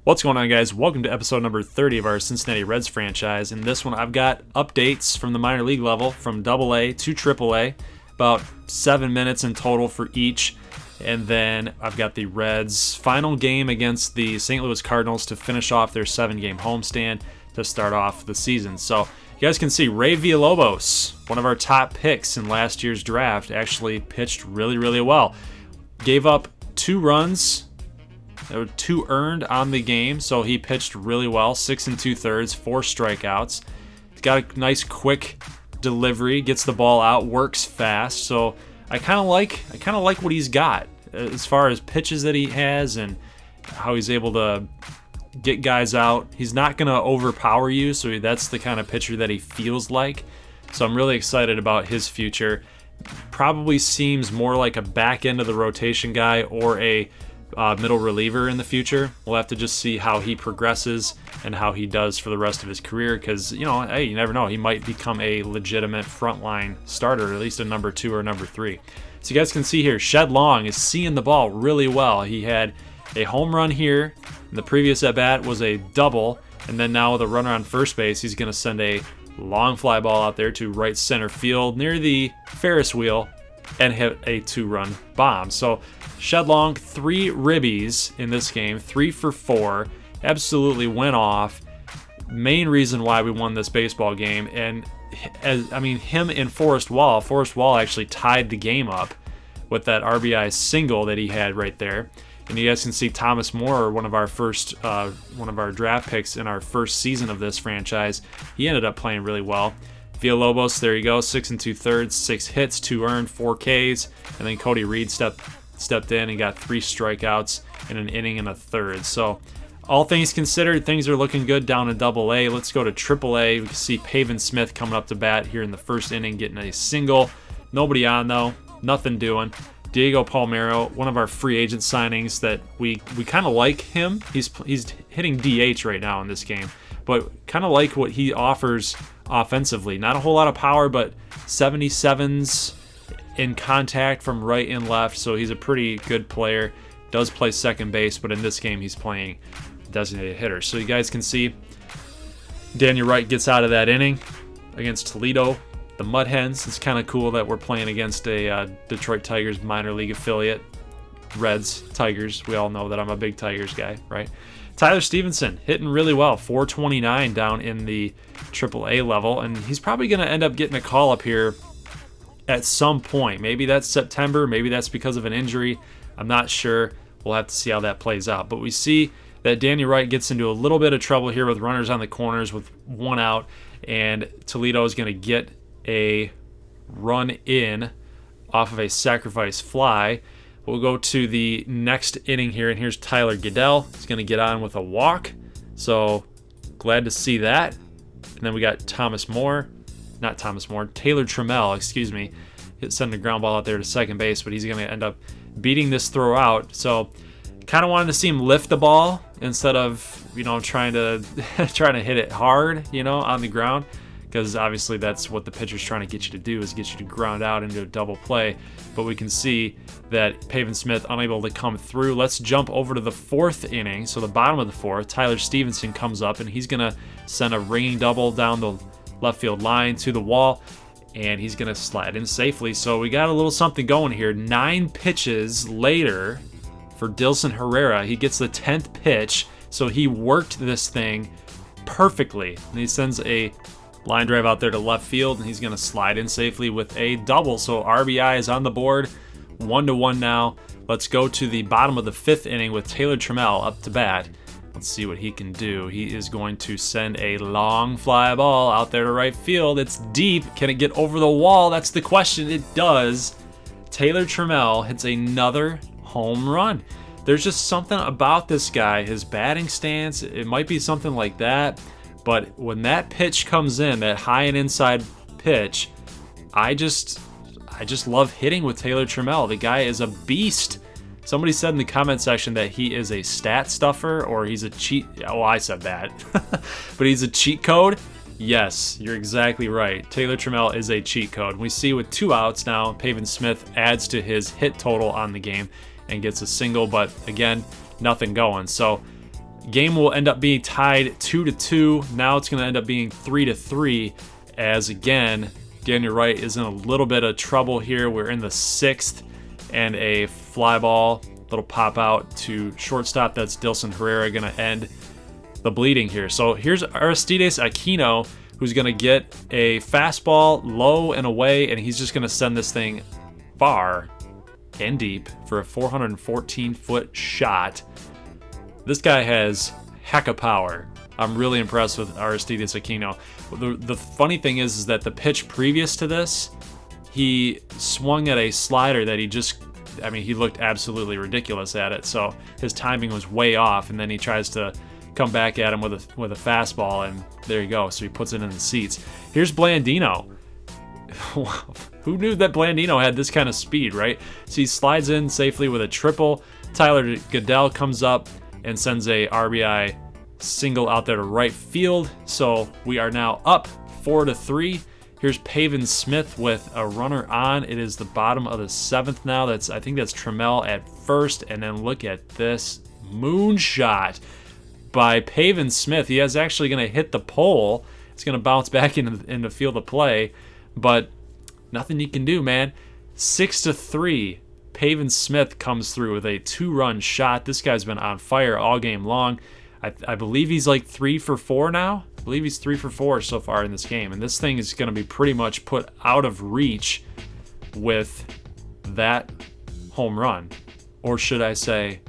What's going on, guys? Welcome to episode number 30 of our Cincinnati Reds franchise. In this one, I've got updates from the minor league level from AA to AAA, about 7 minutes in total for each. And then I've got the Reds' final game against the St. Louis Cardinals to finish off their 7-game homestand to start off the season. So you guys can see Ray Villalobos, one of our top picks in last year's draft, actually pitched really well. Gave up 2 runs. There were 2 earned on the game, so he pitched really well. 6 2/3, 4 strikeouts. He's got a nice quick delivery, gets the ball out, works fast. So I kind of like what he's got as far as pitches that he has and how he's able to get guys out. He's not going to overpower you, so that's the kind of pitcher that he feels like. So I'm really excited about his future. Probably seems more like a back end of the rotation guy or a middle reliever in the future. We'll have to just see how he progresses and how he does for the rest of his career because, you never know. He might become a legitimate frontline starter, at least a number 2 or number 3. So you guys can see here, Shed Long is seeing the ball really well. He had a home run here. The previous at-bat was a double, and then now with a runner on first base, he's going to send a long fly ball out there to right center field near the Ferris wheel and hit a 2-run bomb. So Shed Long, 3 ribbies in this game, 3 for 4, absolutely went off. Main reason why we won this baseball game, and him and Forrest Wall actually tied the game up with that RBI single that he had right there. And you guys can see Thomas Moore, one of our draft picks in our first season of this franchise. He ended up playing really well. Villalobos, there you go, 6 2/3, 6 hits, 2 earned, 4 Ks, and then Cody Reed stepped in and got 3 strikeouts in an inning and a third. So all things considered, things are looking good down in AA. Let's go to AAA. We can see Pavin Smith coming up to bat here in the first inning, getting a single. Nobody on though, nothing doing. Diego Palmeiro, one of our free agent signings that we kind of like him. He's hitting DH right now in this game, but kind of like what he offers offensively. Not a whole lot of power, but 77s in contact from right and left, so he's a pretty good player. Does play second base, but in this game he's playing designated hitter. So you guys can see Daniel Wright gets out of that inning against Toledo, the Mud Hens. It's kind of cool that we're playing against a Detroit Tigers minor league affiliate. Reds, Tigers, we all know that I'm a big Tigers guy, right? Tyler Stevenson hitting really well, 429 down in the AAA level, and he's probably going to end up getting a call up here at some point. Maybe that's September, maybe that's because of an injury. I'm not sure. We'll have to see how that plays out. But we see that Danny Wright gets into a little bit of trouble here with runners on the corners with 1 out, and Toledo is going to get a run in off of a sacrifice fly. We'll go to the next inning here, and here's Tyler Goodell. He's going to get on with a walk, so glad to see that. And then we got Taylor Trammell, sending a ground ball out there to second base, but he's going to end up beating this throw out. So kind of wanted to see him lift the ball instead of, trying to hit it hard, on the ground, because obviously that's what the pitcher's trying to get you to do, is get you to ground out into a double play. But we can see that Pavin Smith unable to come through. Let's jump over to the 4th inning. So the bottom of the 4th, Tyler Stevenson comes up, and he's going to send a ringing double down the left field line to the wall, and he's going to slide in safely. So we got a little something going here. 9 pitches later for Dilson Herrera. He gets the 10th pitch, so he worked this thing perfectly. And he sends a line drive out there to left field, and he's going to slide in safely with a double. So RBI is on the board, 1-1 now. Let's go to the bottom of the 5th inning with Taylor Trammell up to bat. Let's see what he can do. He is going to send a long fly ball out there to right field. It's deep. Can it get over the wall? That's the question. It does. Taylor Trammell hits another home run. There's just something about this guy, his batting stance. It might be something like that, but when that pitch comes in, that high and inside pitch, I just love hitting with Taylor Trammell. The guy is a beast. Somebody said in the comment section that he is a stat stuffer or he's a cheat. Oh, I said that. But he's a cheat code. Yes, you're exactly right. Taylor Trammell is a cheat code. We see with 2 outs now, Pavin Smith adds to his hit total on the game and gets a single, but again, nothing going. So Game will end up being tied 2-2. Now it's going to end up being 3-3, as again, Daniel Wright is in a little bit of trouble here. We're in the 6th, and a fly ball, little pop out to shortstop. That's Dilson Herrera going to end the bleeding here. So here's Aristides Aquino, who's going to get a fastball low and away, and he's just going to send this thing far and deep for a 414-foot shot. This guy has heck of power. I'm really impressed with Aristides Aquino. The funny thing is that the pitch previous to this, he swung at a slider that he looked absolutely ridiculous at it. So his timing was way off, and then he tries to come back at him with a fastball, and there you go. So he puts it in the seats. Here's Blandino. Who knew that Blandino had this kind of speed, right? So he slides in safely with a triple. Tyler Goodell comes up and sends a RBI single out there to right field. So we are now up 4-3. Here's Pavin Smith with a runner on. It is the bottom of the 7th now. I think that's Trammell at first. And then look at this moonshot by Pavin Smith. He is actually going to hit the pole. It's going to bounce back in the field of play, but nothing you can do, man. 6-3. Pavin Smith comes through with a 2-run shot. This guy's been on fire all game long. I believe he's like 3 for 4 now. I believe he's 3 for 4 so far in this game. And this thing is going to be pretty much put out of reach with that home run. Or should I say,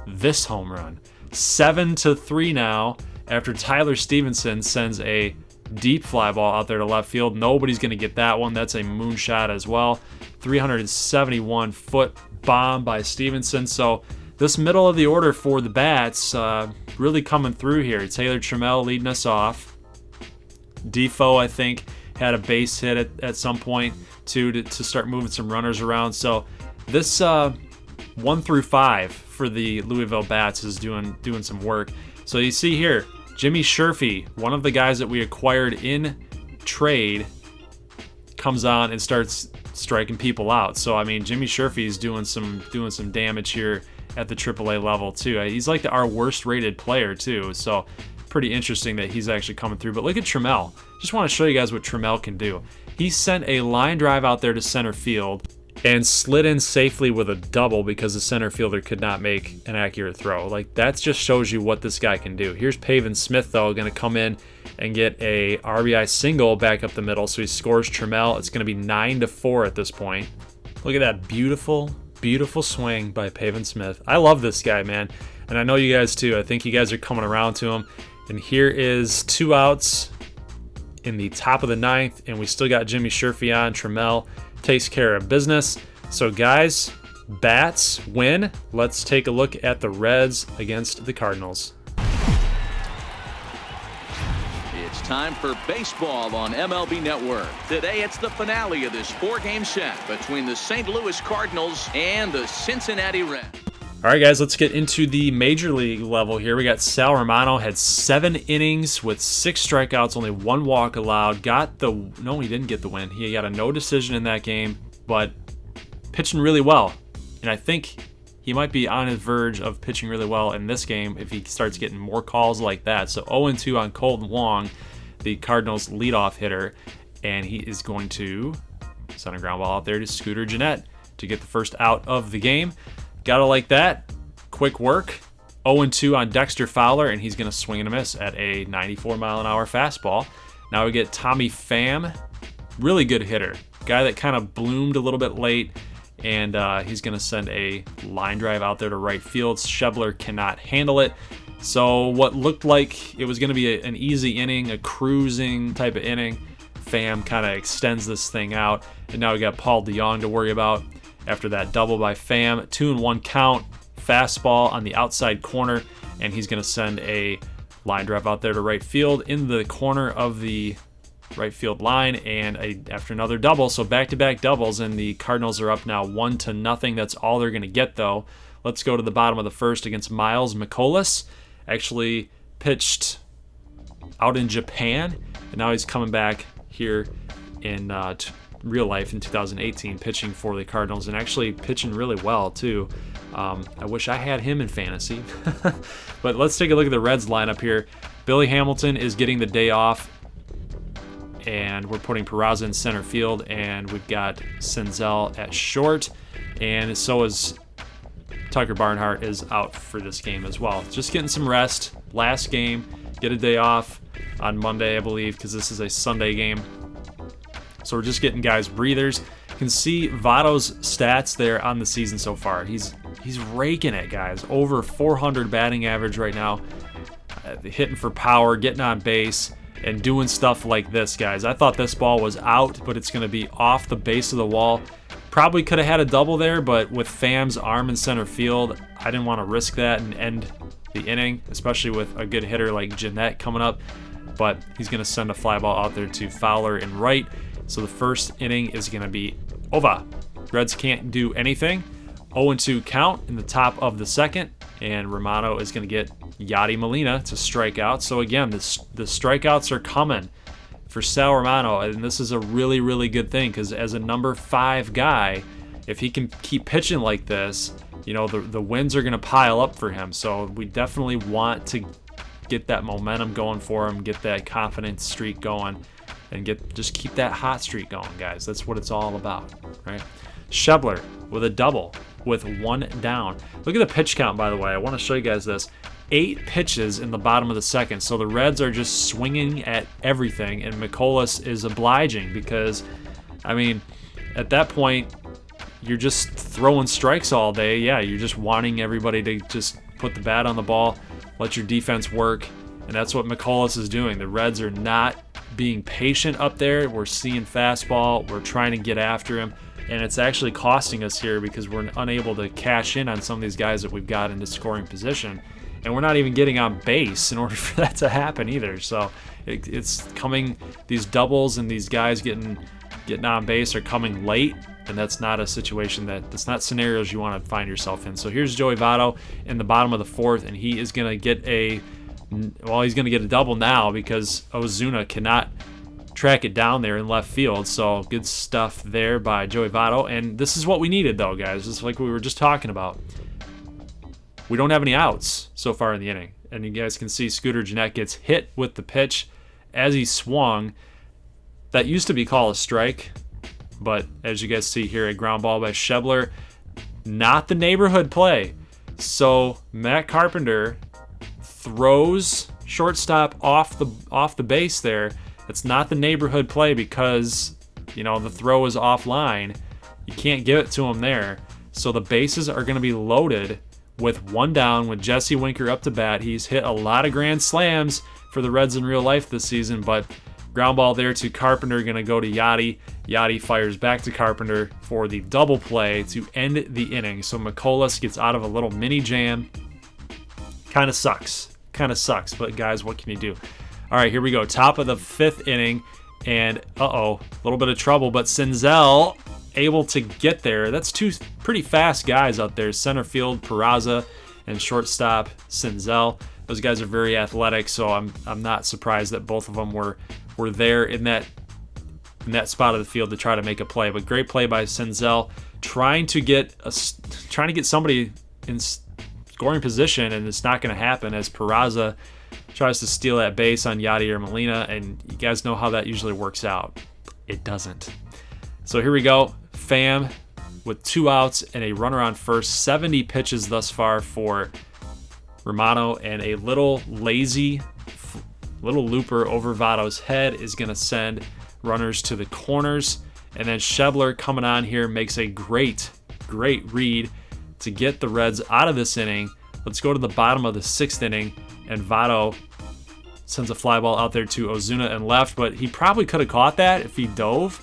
this home run. 7-3 now after Tyler Stevenson sends a deep fly ball out there to left field. Nobody's going to get that one. That's a moonshot as well. 371-foot bomb by Stevenson. So this middle of the order for the bats really coming through here. Taylor Trammell leading us off. Defoe, I think, had a base hit at some point too to start moving some runners around. So this 1 through 5 for the Louisville Bats is doing some work. So you see here, Jimmy Sherfy, one of the guys that we acquired in trade, comes on and starts striking people out. So I mean, Jimmy Sherfy is doing some damage here at the AAA level too. He's like our worst rated player too. So pretty interesting that he's actually coming through. But look at Trammell. Just want to show you guys what Trammell can do. He sent a line drive out there to center field and slid in safely with a double because the center fielder could not make an accurate throw. Like, that just shows you what this guy can do. Here's Pavin Smith, though, going to come in and get a RBI single back up the middle. So he scores Trammell. It's going to be 9-4 at this point. Look at that beautiful, beautiful swing by Pavin Smith. I love this guy, man. And I know you guys too. I think you guys are coming around to him. And here is 2 outs in the top of the 9th. And we still got Jimmy Sherfy on. Trammell takes care of business. So guys, Bats win. Let's take a look at the Reds against the Cardinals. It's time for baseball on MLB Network. Today it's the finale of this 4-game set between the St. Louis Cardinals and the Cincinnati Reds. All right, guys, let's get into the major league level here. We got Sal Romano, had 7 innings with 6 strikeouts, only 1 walk allowed. No, he didn't get the win. He got a no decision in that game, but pitching really well. And I think he might be on his verge of pitching really well in this game if he starts getting more calls like that. So 0-2 on Colton Wong, the Cardinals leadoff hitter, and he is going to send a ground ball out there to Scooter Gennett to get the first out of the game. Gotta like that. Quick work. 0-2 on Dexter Fowler, and he's going to swing and a miss at a 94-mile-an-hour fastball. Now we get Tommy Pham. Really good hitter. Guy that kind of bloomed a little bit late, and he's going to send a line drive out there to right field. Schebler cannot handle it. So what looked like it was going to be an easy inning, a cruising type of inning, Pham kind of extends this thing out, and now we got Paul DeJong to worry about. After that double by Pham, 2-1 count, fastball on the outside corner, and he's going to send a line drive out there to right field in the corner of the right field line, and after another double, so back-to-back doubles, and the Cardinals are up now 1-0. That's all they're going to get, though. Let's go to the bottom of the first against Miles McCollus. Actually pitched out in Japan, and now he's coming back here in real life in 2018, pitching for the Cardinals, and actually pitching really well too. I wish I had him in fantasy. But let's take a look at the Reds lineup here. Billy Hamilton is getting the day off, and we're putting Peraza in center field, and we've got Senzel at short, and so is Tucker Barnhart is out for this game as well. Just getting some rest. Last game, get a day off on Monday, I believe, because this is a Sunday game. So we're just getting guys breathers. You can see Votto's stats there on the season so far. He's raking it, guys. Over 400 batting average right now. Hitting for power, getting on base, and doing stuff like this, guys. I thought this ball was out, but it's going to be off the base of the wall. Probably could have had a double there, but with Pham's arm in center field, I didn't want to risk that and end the inning, especially with a good hitter like Jeanette coming up. But he's going to send a fly ball out there to Fowler in right. So the first inning is going to be over. Reds can't do anything. 0-2 count in the top of the second, and Romano is going to get Yadi Molina to strike out. So again, the strikeouts are coming for Sal Romano, and this is a really, really good thing, because as a number 5 guy, if he can keep pitching like this, you know, the wins are going to pile up for him. So we definitely want to get that momentum going for him, get that confidence streak going, and just keep that hot streak going, guys. That's what it's all about, right? Schebler with a double with 1 down. Look at the pitch count, by the way. I want to show you guys this. 8 pitches in the bottom of the second. So the Reds are just swinging at everything, and McCollus is obliging because, I mean, at that point, you're just throwing strikes all day. Yeah, you're just wanting everybody to just put the bat on the ball, let your defense work, and that's what McCollus is doing. The Reds are not being patient up there. We're seeing fastball. We're trying to get after him, and it's actually costing us here because we're unable to cash in on some of these guys that we've got into scoring position, and we're not even getting on base in order for that to happen either. So it's coming, these doubles and these guys getting on base are coming late, and that's not a situation that's not scenarios you want to find yourself in. So here's Joey Votto in the bottom of the 4th, and he is going to get he's going to get a double now because Ozuna cannot track it down there in left field. So good stuff there by Joey Votto, and this is what we needed though, guys. Just like we were just talking about. We don't have any outs so far in the inning, and you guys can see Scooter Gennett gets hit with the pitch as he swung. That used to be called a strike, but as you guys see here, a ground ball by Schebler. Not the neighborhood play. So Matt Carpenter throws shortstop off the base there. It's not the neighborhood play because, you know, the throw is offline. You can't give it to him there. So the bases are going to be loaded with 1 down with Jesse Winker up to bat. He's hit a lot of grand slams for the Reds in real life this season, but ground ball there to Carpenter, going to go to Yadi. Yadi fires back to Carpenter for the double play to end the inning. So McCollus gets out of a little mini jam. Kind of sucks, but guys, what can you do? All right, here we go. Top of the 5th inning, and a little bit of trouble, but Senzel able to get there. That's 2 pretty fast guys out there. Center field, Peraza, and shortstop, Senzel. Those guys are very athletic, so I'm not surprised that both of them were there in that spot of the field to try to make a play. But great play by Senzel, trying to get somebody in scoring position, and it's not going to happen as Peraza tries to steal that base on Yadi or Molina, and you guys know how that usually works out. It doesn't. So here we go. Pham with 2 outs and a runner on first. 70 pitches thus far for Romano, and a little lazy little looper over Votto's head is going to send runners to the corners. And then Schebler coming on here makes a great read to get the Reds out of this inning. Let's go to the bottom of the 6th inning, and Votto sends a fly ball out there to Ozuna and left, but he probably could have caught that if he dove.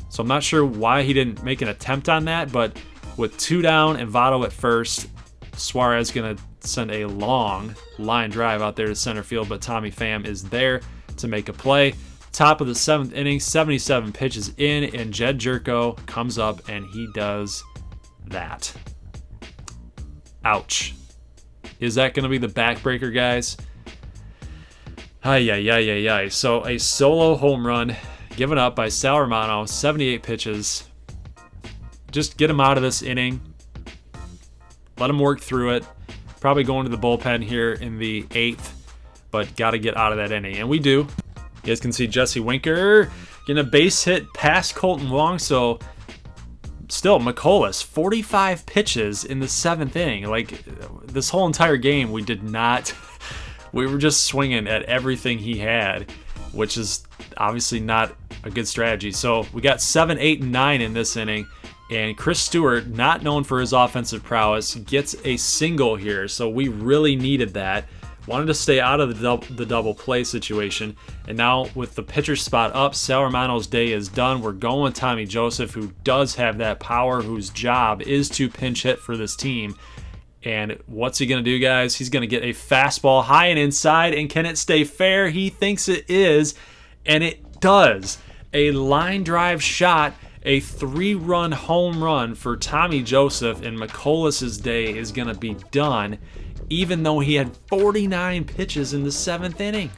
So I'm not sure why he didn't make an attempt on that, but with 2 down and Votto at first, Suarez going to send a long line drive out there to center field, but Tommy Pham is there to make a play. Top of the 7th inning, 77 pitches in, and Jed Jerko comes up and he does that. Ouch. Is that going to be the backbreaker, guys? Ay. So a solo home run given up by Sal Romano, 78 pitches. Just get him out of this inning. let him work through it. Probably going to the bullpen here in the 8th, but got to get out of that inning. And we do. You guys can see Jesse Winker getting a base hit past Colton Wong. So still, McCollus, 45 pitches in the 7th inning. Like, this whole entire game, we were just swinging at everything he had, which is obviously not a good strategy. So we got 7, 8, and 9 in this inning. And Chris Stewart, not known for his offensive prowess, gets a single here. So we really needed that. Wanted to stay out of the double play situation. And now with the pitcher spot up, Sal Romano's day is done. We're going with Tommy Joseph, who does have that power, whose job is to pinch hit for this team. And what's he going to do, guys? He's going to get a fastball high and inside. And can it stay fair? He thinks it is. And it does. A line drive shot. A 3-run home run for Tommy Joseph, and McCollus' day is going to be done, even though he had 49 pitches in the 7th inning.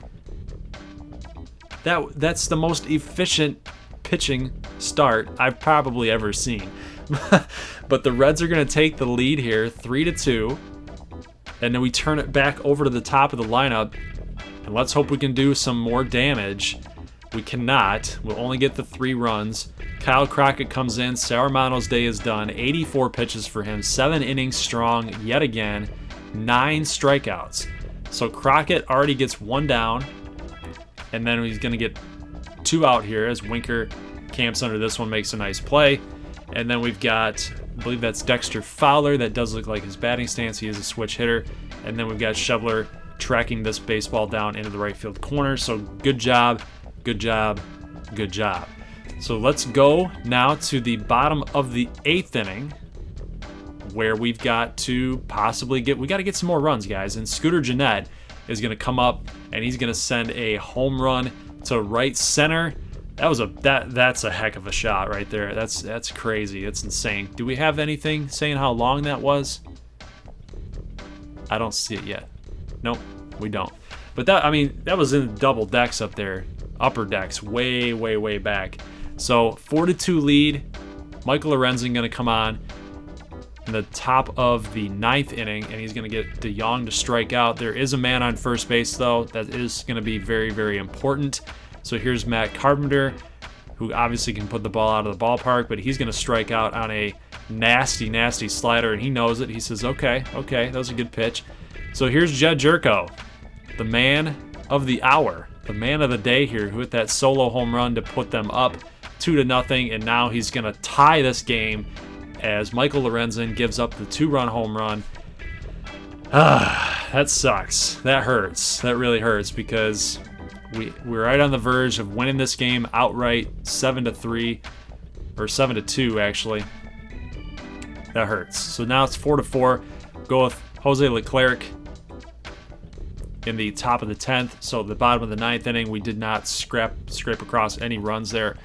That's the most efficient pitching start I've probably ever seen. But the Reds are going to take the lead here, 3-2, and then we turn it back over to the top of the lineup, and let's hope we can do some more damage. We cannot. We'll only get the 3 runs. Kyle Crockett comes in. Sal Romano's day is done. 84 pitches for him. 7 innings strong yet again. 9 strikeouts. So Crockett already gets 1 down. And then he's going to get 2 out here as Winker camps under this one, makes a nice play. And then we've got, I believe that's Dexter Fowler. That does look like his batting stance. He is a switch hitter. And then we've got Schebler tracking this baseball down into the right field corner. So good job. Good job. Good job. So let's go now to the bottom of the 8th inning, where we've got to possibly we got to get some more runs, guys. And Scooter Gennett is going to come up, and he's going to send a home run to right center. That's a heck of a shot right there. That's crazy. It's insane. Do we have anything saying how long that was? I don't see it yet. Nope, we don't. But that was in the double decks up there. Upper decks, way, way, way back. So 4-2 lead. Michael Lorenzen going to come on in the top of the 9th inning, and he's going to get DeYoung to strike out. There is a man on first base, though. That is going to be very, very important. So here's Matt Carpenter, who obviously can put the ball out of the ballpark, but he's going to strike out on a nasty, nasty slider, and he knows it. He says, okay, that was a good pitch. So here's Jed Jerko, the man of the hour, the man of the day here, who hit that solo home run to put them up 2-0, and now he's going to tie this game as Michael Lorenzen gives up the 2-run home run. That sucks. That hurts. That really hurts, because we're right on the verge of winning this game outright, 7-3, or 7-2 actually. That hurts. So now it's 4-4. Go with Jose Leclerc in the top of the 10th. So the bottom of the 9th inning, we did not scrape across any runs there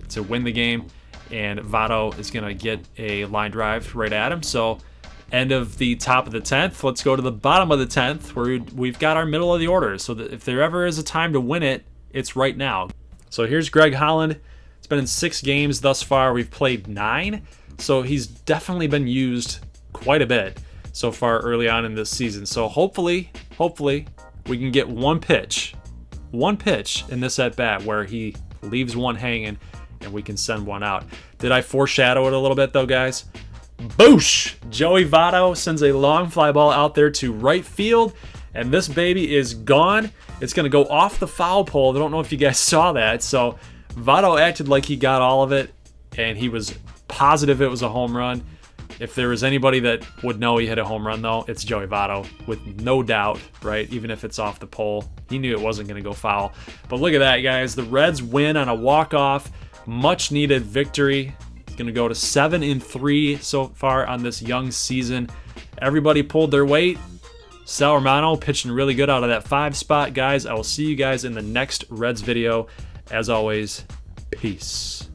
to win the game. And Votto is going to get a line drive right at him. So end of the top of the 10th. Let's go to the bottom of the 10th, where we've got our middle of the order. So that if there ever is a time to win it, it's right now. So here's Greg Holland. It's been in 6 games thus far. We've played 9. So he's definitely been used quite a bit so far early on in this season. So hopefully we can get one pitch in this at-bat where he leaves one hanging and we can send one out. Did I foreshadow it a little bit, though, guys? Boosh! Joey Votto sends a long fly ball out there to right field, and this baby is gone. It's going to go off the foul pole. I don't know if you guys saw that. So Votto acted like he got all of it, and he was positive it was a home run. If there was anybody that would know he hit a home run, though, it's Joey Votto, with no doubt, right? Even if it's off the pole, he knew it wasn't going to go foul. But look at that, guys. The Reds win on a walk-off, much-needed victory. It's going to go to 7-3 so far on this young season. Everybody pulled their weight. Sal Romano pitching really good out of that 5 spot, guys. I will see you guys in the next Reds video. As always, peace.